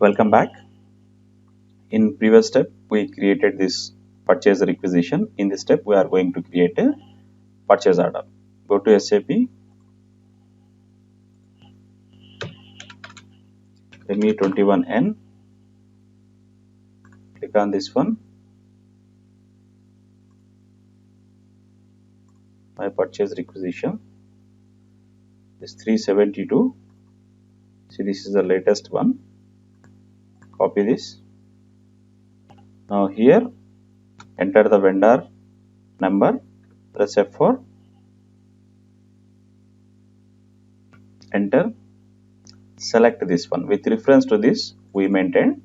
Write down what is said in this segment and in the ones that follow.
Welcome back. In previous step we created this purchase requisition. In this step we are going to create a purchase order. Go to SAP ME21N, click on this one, my purchase requisition is 372. See, this is the latest one. Copy this. Now here enter the vendor number, press F4, enter, select this one. With reference to this we maintain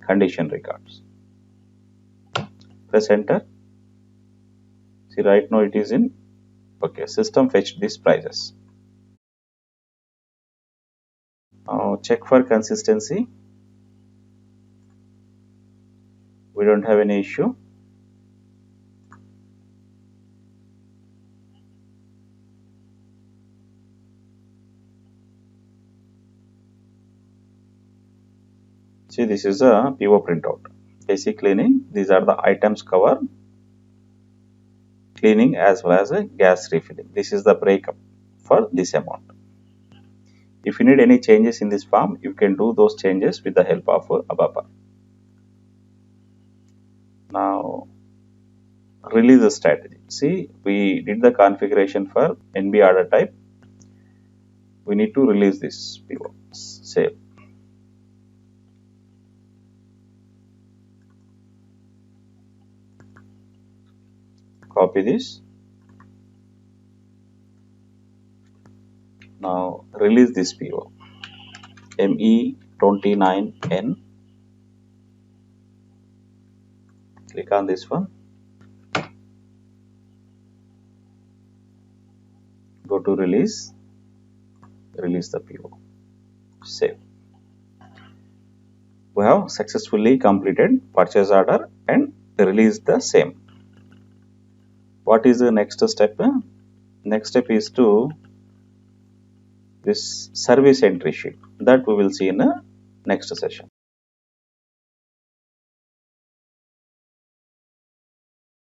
condition records. Press enter. See, right now it is in okay. System fetched these prices. Now check for consistency. We don't have any issue. See, this is a PO printout. Basic cleaning. These are the items cover, cleaning as well as a gas refilling. This is the breakup for this amount. If you need any changes in this form, you can do those changes with the help of ABAP. Now release the strategy. See, we did the configuration for NB order type. We need to release this PO. Save. Copy this. Now release this PO. ME29N. Click on this one. Go to release. Release the PO. Save. We have successfully completed purchase order and released the same. What is the next step? Next step is to this service entry sheet that we will see in the next session.